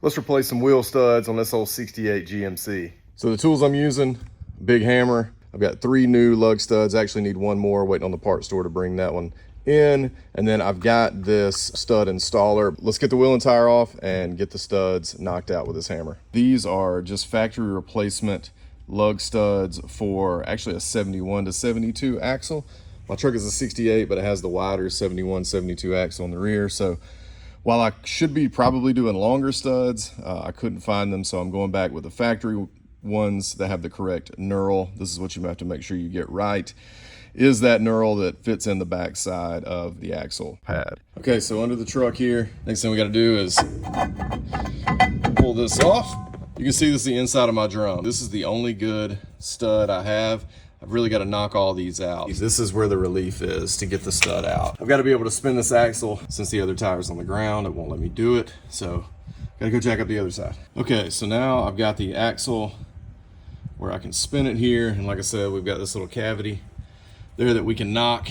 Let's replace some wheel studs on this old 68 GMC. So the tools I'm using, big hammer. I've got 3 new lug studs. I actually need 1 more, waiting on the parts store to bring that one in. And then I've got this stud installer. Let's get the wheel and tire off and get the studs knocked out with this hammer. These are just factory replacement lug studs for actually a 71 to 72 axle. My truck is a 68, but it has the wider 71, 72 axle on the rear. So while I should be probably doing longer studs, I couldn't find them. So I'm going back with the factory ones that have the correct knurl. This is what you have to make sure you get right, is that knurl that fits in the back side of the axle pad. Okay, so under the truck here, next thing we got to do is pull this off. You can see this is the inside of my drum. This is the only good stud I have. I've really got to knock all these out. This is where the relief is to get the stud out. I've got to be able to spin this axle. Since the other tire's on the ground, it won't let me do it. So gotta go jack up the other side. Okay, so now I've got the axle where I can spin it here. And like I said, we've got this little cavity there that we can knock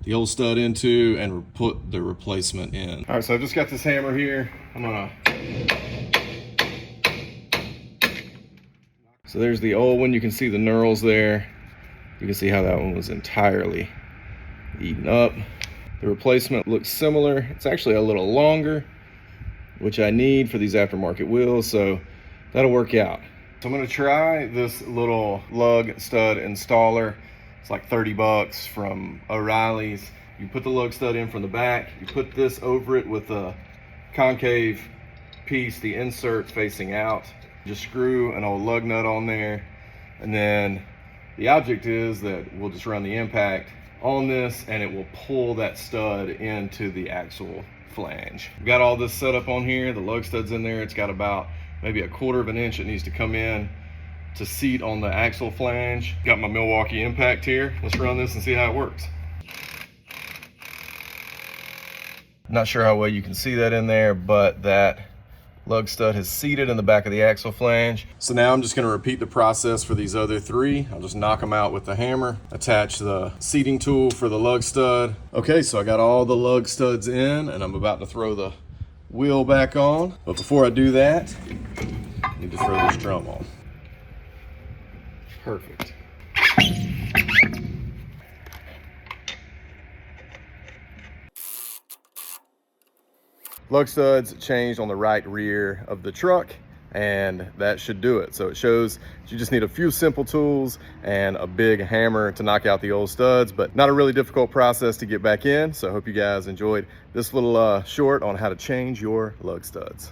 the old stud into and put the replacement in. All right, so I've just got this hammer here. So there's the old one. You can see the knurls there. You can see how that one was entirely eaten up. The replacement looks similar. It's actually a little longer, which I need for these aftermarket wheels, so that'll work out. So I'm gonna try this little lug stud installer. It's like 30 bucks from O'Reilly's. You put the lug stud in from the back, you put this over it with a concave piece, the insert's facing out. Just screw an old lug nut on there, and then the object is that we'll just run the impact on this and it will pull that stud into the axle flange. We've got all this set up on here. The lug stud's in there. It's got about maybe 1/4 of an inch it needs to come in to seat on the axle flange. Got my Milwaukee impact here. Let's run this and see how it works. Not sure how well you can see that in there, but that lug stud has seated in the back of the axle flange. So now I'm just going to repeat the process for these other 3. I'll just knock them out with the hammer, attach the seating tool for the lug stud. Okay, so I got all the lug studs in and I'm about to throw the wheel back on. But before I do that, I need to throw this drum on. Perfect. Lug studs changed on the right rear of the truck, and that should do it. So it shows you just need a few simple tools and a big hammer to knock out the old studs, but not a really difficult process to get back in. So I hope you guys enjoyed this little short on how to change your lug studs.